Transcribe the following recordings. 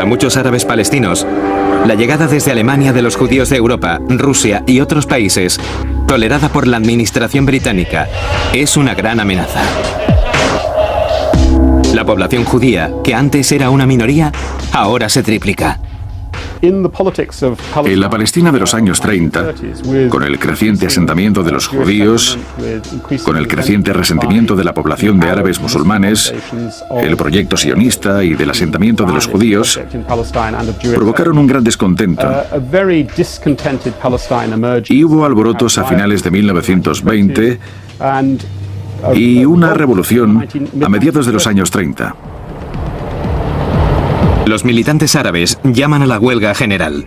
muchos árabes palestinos, la llegada desde Alemania de los judíos de Europa, Rusia y otros países, tolerada por la administración británica, es una gran amenaza. La población judía, que antes era una minoría, ahora se triplica. En la Palestina de los años 30, con el creciente asentamiento de los judíos, con el creciente resentimiento de la población de árabes musulmanes, el proyecto sionista y del asentamiento de los judíos provocaron un gran descontento. Y hubo alborotos a finales de 1920 y una revolución a mediados de los años 30. Los militantes árabes llaman a la huelga general.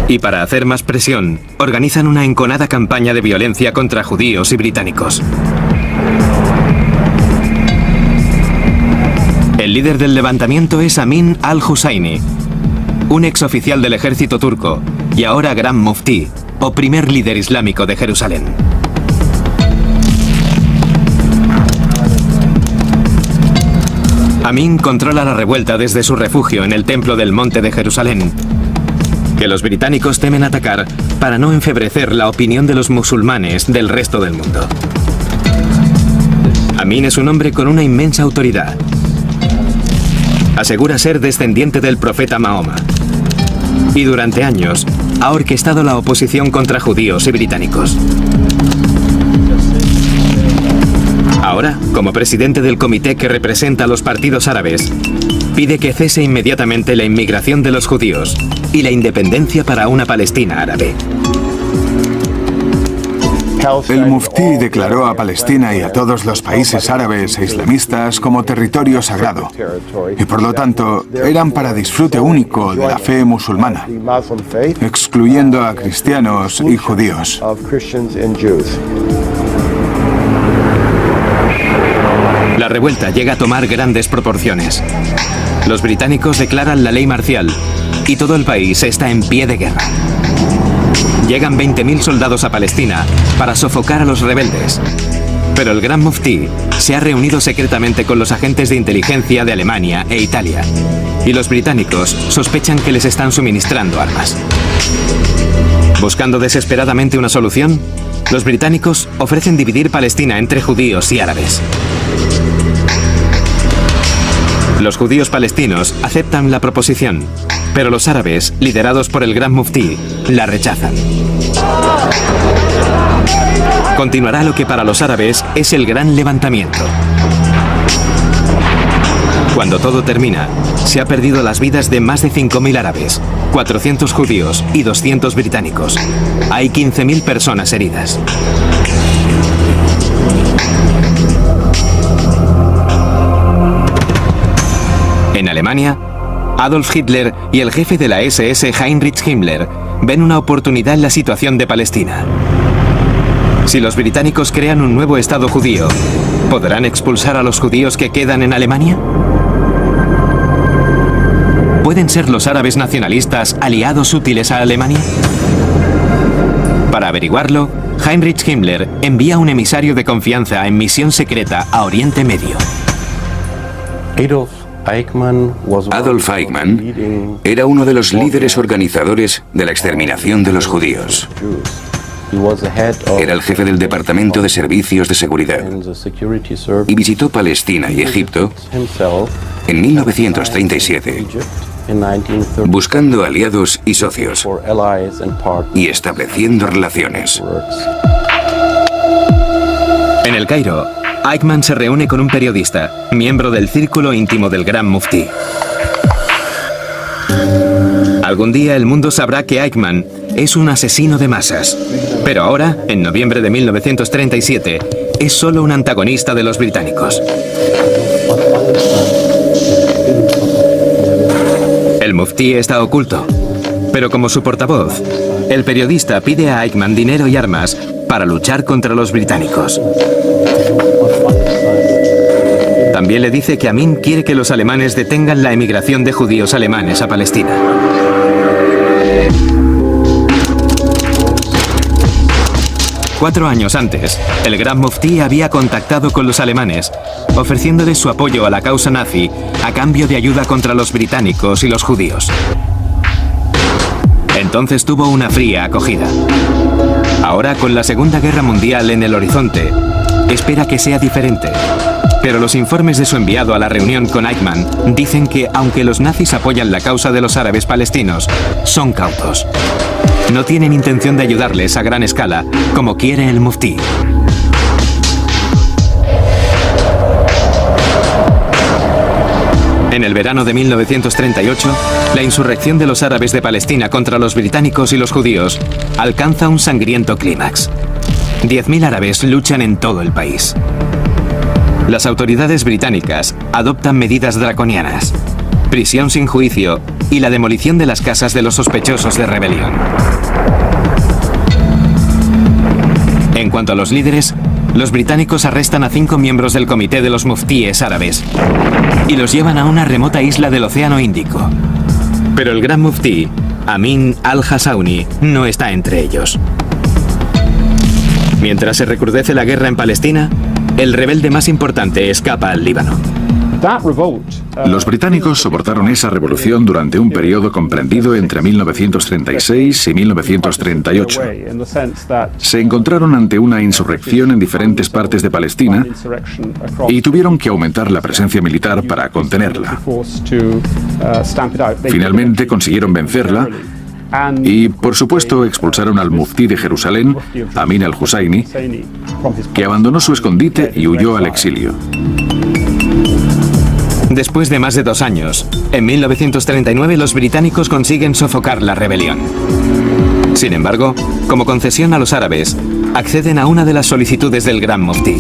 Y para hacer más presión, organizan una enconada campaña de violencia contra judíos y británicos. El líder del levantamiento es Amin al-Husayni, un exoficial del ejército turco y ahora gran muftí, o primer líder islámico de Jerusalén. Amin controla la revuelta desde su refugio en el templo del Monte de Jerusalén, que los británicos temen atacar para no enfebrecer la opinión de los musulmanes del resto del mundo. Amin es un hombre con una inmensa autoridad. Asegura ser descendiente del profeta Mahoma y durante años ha orquestado la oposición contra judíos y británicos. Ahora, como presidente del comité que representa a los partidos árabes, pide que cese inmediatamente la inmigración de los judíos y la independencia para una Palestina árabe. El muftí declaró a Palestina y a todos los países árabes e islamistas como territorio sagrado y por lo tanto eran para disfrute único de la fe musulmana, excluyendo a cristianos y judíos. La revuelta llega a tomar grandes proporciones. Los británicos declaran la ley marcial y todo el país está en pie de guerra. Llegan 20.000 soldados a Palestina para sofocar a los rebeldes. Pero el gran muftí se ha reunido secretamente con los agentes de inteligencia de Alemania e Italia. Y los británicos sospechan que les están suministrando armas. Buscando desesperadamente una solución, los británicos ofrecen dividir Palestina entre judíos y árabes. Los judíos palestinos aceptan la proposición, pero los árabes, liderados por el gran muftí, la rechazan. Continuará lo que para los árabes es el gran levantamiento. Cuando todo termina, se ha perdido las vidas de más de 5.000 árabes, 400 judíos y 200 británicos. Hay 15.000 personas heridas. En Alemania, Adolf Hitler y el jefe de la SS Heinrich Himmler ven una oportunidad en la situación de Palestina. Si los británicos crean un nuevo Estado judío, ¿podrán expulsar a los judíos que quedan en Alemania? ¿Pueden ser los árabes nacionalistas aliados útiles a Alemania? Para averiguarlo, Heinrich Himmler envía un emisario de confianza en misión secreta a Oriente Medio. Adolf Eichmann era uno de los líderes organizadores de la exterminación de los judíos. Era el jefe del Departamento de Servicios de Seguridad y visitó Palestina y Egipto en 1937, buscando aliados y socios y estableciendo relaciones. En el Cairo, Eichmann se reúne con un periodista, miembro del círculo íntimo del gran muftí. Algún día el mundo sabrá que Eichmann es un asesino de masas, pero ahora, en noviembre de 1937, es solo un antagonista de los británicos. El muftí está oculto, pero como su portavoz, el periodista pide a Eichmann dinero y armas para luchar contra los británicos. También le dice que Amin quiere que los alemanes detengan la emigración de judíos alemanes a Palestina. 4 años antes, el Gran Muftí había contactado con los alemanes, ofreciéndoles su apoyo a la causa nazi a cambio de ayuda contra los británicos y los judíos. Entonces tuvo una fría acogida. Ahora, con la Segunda Guerra Mundial en el horizonte, espera que sea diferente. Pero los informes de su enviado a la reunión con Eichmann dicen que, aunque los nazis apoyan la causa de los árabes palestinos, son cautos. No tienen intención de ayudarles a gran escala, como quiere el muftí. En el verano de 1938, la insurrección de los árabes de Palestina contra los británicos y los judíos alcanza un sangriento clímax. 10.000 árabes luchan en todo el país. Las autoridades británicas adoptan medidas draconianas, prisión sin juicio y la demolición de las casas de los sospechosos de rebelión. En cuanto a los líderes, los británicos arrestan a 5 miembros del comité de los muftíes árabes y los llevan a una remota isla del Océano Índico. Pero el gran muftí, Amin al-Hassauni, no está entre ellos. Mientras se recrudece la guerra en Palestina, el rebelde más importante escapa al Líbano. Los británicos soportaron esa revolución durante un periodo comprendido entre 1936 y 1938. Se encontraron ante una insurrección en diferentes partes de Palestina y tuvieron que aumentar la presencia militar para contenerla. Finalmente consiguieron vencerla y, por supuesto, expulsaron al muftí de Jerusalén, Amin al-Husseini, que abandonó su escondite y huyó al exilio. Después de más de 2 años, en 1939 los británicos consiguen sofocar la rebelión. Sin embargo, como concesión a los árabes, acceden a una de las solicitudes del gran muftí.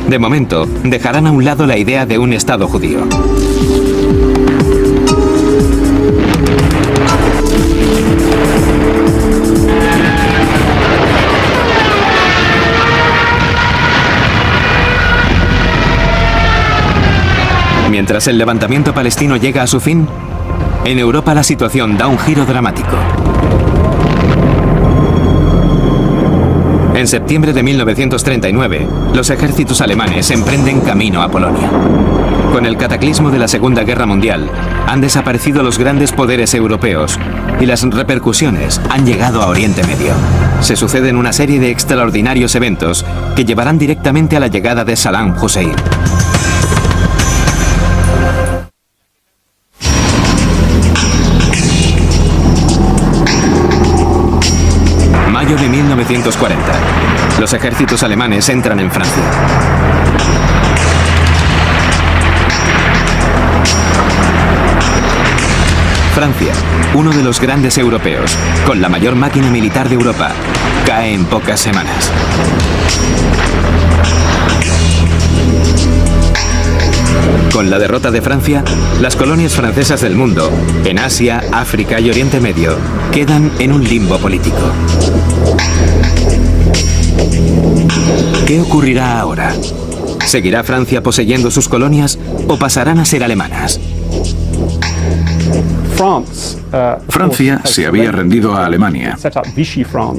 De momento, dejarán a un lado la idea de un Estado judío. Mientras el levantamiento palestino llega a su fin, en Europa la situación da un giro dramático. En septiembre de 1939, los ejércitos alemanes emprenden camino a Polonia. Con el cataclismo de la Segunda Guerra Mundial, han desaparecido los grandes poderes europeos y las repercusiones han llegado a Oriente Medio. Se suceden una serie de extraordinarios eventos que llevarán directamente a la llegada de Saddam Hussein. Mayo de 1940. Los ejércitos alemanes entran en Francia. Francia, uno de los grandes europeos, con la mayor máquina militar de Europa, cae en pocas semanas. Con la derrota de Francia, las colonias francesas del mundo, en Asia, África y Oriente Medio, quedan en un limbo político. ¿Qué ocurrirá ahora? ¿Seguirá Francia poseyendo sus colonias o pasarán a ser alemanas? Francia se había rendido a Alemania.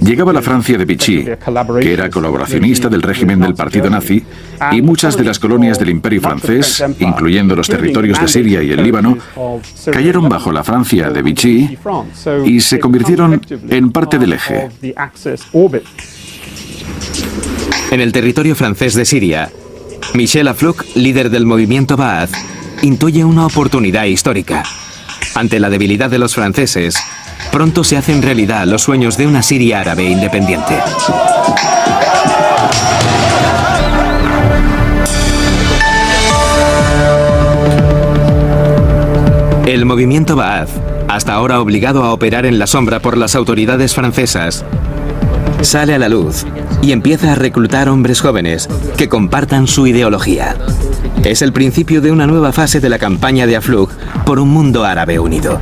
Llegaba la Francia de Vichy, que era colaboracionista del régimen del partido nazi, y muchas de las colonias del Imperio francés, incluyendo los territorios de Siria y el Líbano, cayeron bajo la Francia de Vichy y se convirtieron en parte del eje. En el territorio francés de Siria, Michel Aflaq, líder del movimiento Ba'ath, intuye una oportunidad histórica. Ante la debilidad de los franceses, pronto se hacen realidad los sueños de una Siria árabe independiente. El movimiento Ba'ath, hasta ahora obligado a operar en la sombra por las autoridades francesas, sale a la luz y empieza a reclutar hombres jóvenes que compartan su ideología. Es el principio de una nueva fase de la campaña de Aflaq por un mundo árabe unido.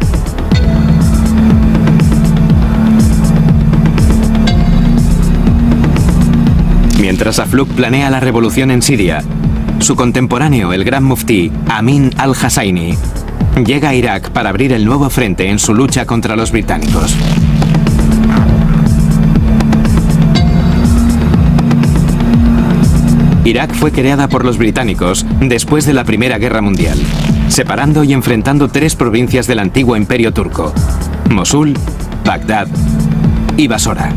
Mientras Aflaq planea la revolución en Siria, su contemporáneo, el gran muftí Amin al-Husseini, llega a Irak para abrir el nuevo frente en su lucha contra los británicos. Irak fue creada por los británicos después de la Primera Guerra Mundial, separando y enfrentando 3 provincias del antiguo Imperio turco: Mosul, Bagdad y Basora.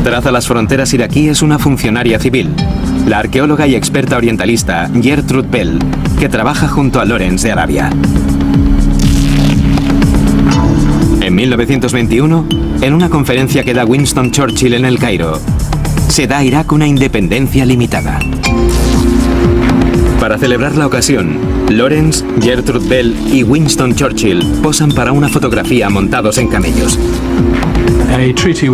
Traza las fronteras iraquíes una funcionaria civil, la arqueóloga y experta orientalista Gertrude Bell, que trabaja junto a Lawrence de Arabia. En 1921, en una conferencia que da Winston Churchill en El Cairo, se da a Irak una independencia limitada. Para celebrar la ocasión, Lawrence, Gertrude Bell y Winston Churchill posan para una fotografía montados en camellos.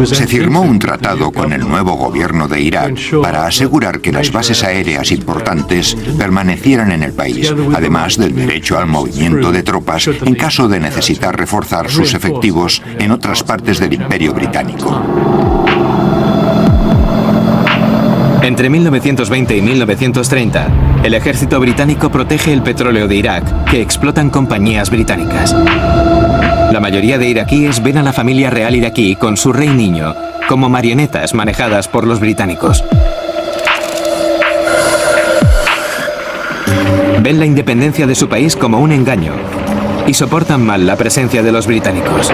Se firmó un tratado con el nuevo gobierno de Irak para asegurar que las bases aéreas importantes permanecieran en el país, además del derecho al movimiento de tropas en caso de necesitar reforzar sus efectivos en otras partes del Imperio Británico. Entre 1920 y 1930, el ejército británico protege el petróleo de Irak que explotan compañías británicas. La mayoría de iraquíes ven a la familia real iraquí con su rey niño como marionetas manejadas por los británicos. Ven la independencia de su país como un engaño y soportan mal la presencia de los británicos.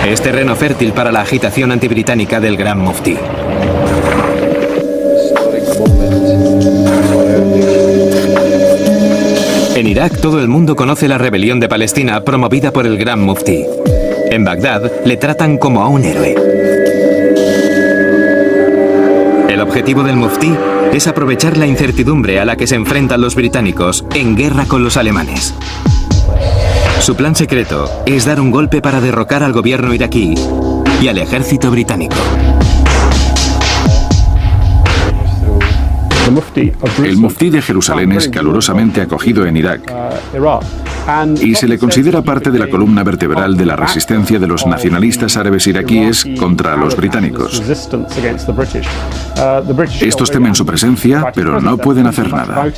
Es terreno fértil para la agitación antibritánica del Gran Muftí. En Irak todo el mundo conoce la rebelión de Palestina promovida por el Gran Muftí. En Bagdad le tratan como a un héroe. El objetivo del Muftí es aprovechar la incertidumbre a la que se enfrentan los británicos en guerra con los alemanes. Su plan secreto es dar un golpe para derrocar al gobierno iraquí y al ejército británico. El muftí de Jerusalén es calurosamente acogido en Irak y se le considera parte de la columna vertebral de la resistencia de los nacionalistas árabes iraquíes contra los británicos. Estos temen su presencia, pero no pueden hacer nada.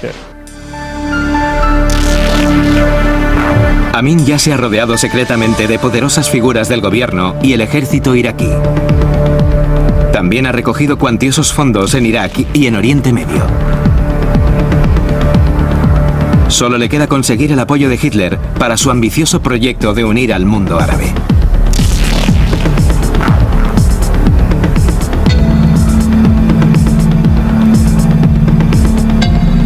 Amin ya se ha rodeado secretamente de poderosas figuras del gobierno y el ejército iraquí. También ha recogido cuantiosos fondos en Irak y en Oriente Medio. Solo le queda conseguir el apoyo de Hitler para su ambicioso proyecto de unir al mundo árabe.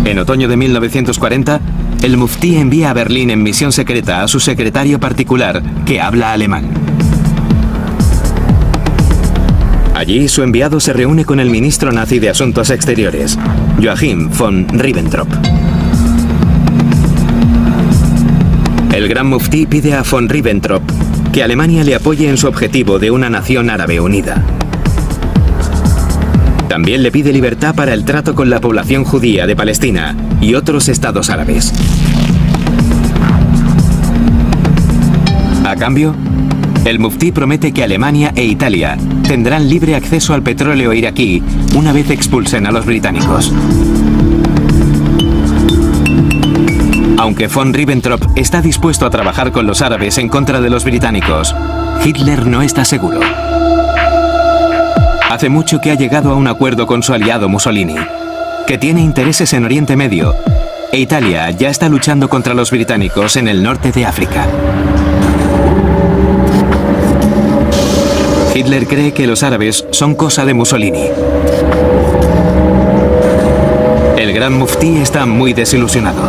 En otoño de 1940, el muftí envía a Berlín en misión secreta a su secretario particular, que habla alemán. Allí su enviado se reúne con el ministro nazi de Asuntos Exteriores, Joachim von Ribbentrop. El Gran Muftí pide a von Ribbentrop que Alemania le apoye en su objetivo de una nación árabe unida. También le pide libertad para el trato con la población judía de Palestina y otros estados árabes. A cambio, el muftí promete que Alemania e Italia tendrán libre acceso al petróleo iraquí una vez expulsen a los británicos. Aunque von Ribbentrop está dispuesto a trabajar con los árabes en contra de los británicos, Hitler no está seguro. Hace mucho que ha llegado a un acuerdo con su aliado Mussolini, que tiene intereses en Oriente Medio, e Italia ya está luchando contra los británicos en el norte de África. Hitler cree que los árabes son cosa de Mussolini. El Gran Muftí está muy desilusionado.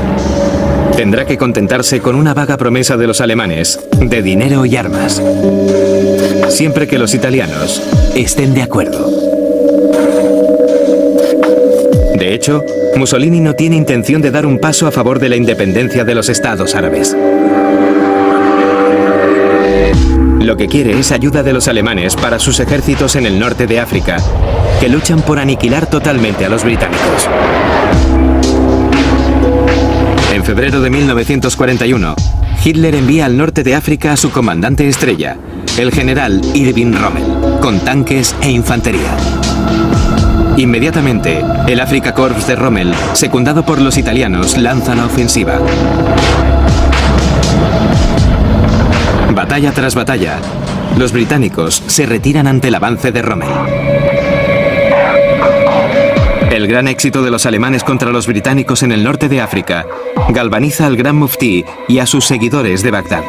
Tendrá que contentarse con una vaga promesa de los alemanes de dinero y armas, siempre que los italianos estén de acuerdo. De hecho, Mussolini no tiene intención de dar un paso a favor de la independencia de los estados árabes. Lo que quiere es ayuda de los alemanes para sus ejércitos en el norte de África, que luchan por aniquilar totalmente a los británicos. En febrero de 1941, Hitler envía al norte de África a su comandante estrella, el general Erwin Rommel, con tanques e infantería. Inmediatamente, el Afrika Korps de Rommel, secundado por los italianos, lanza la ofensiva. Batalla tras batalla, los británicos se retiran ante el avance de Rommel. El gran éxito de los alemanes contra los británicos en el norte de África galvaniza al gran muftí y a sus seguidores de Bagdad.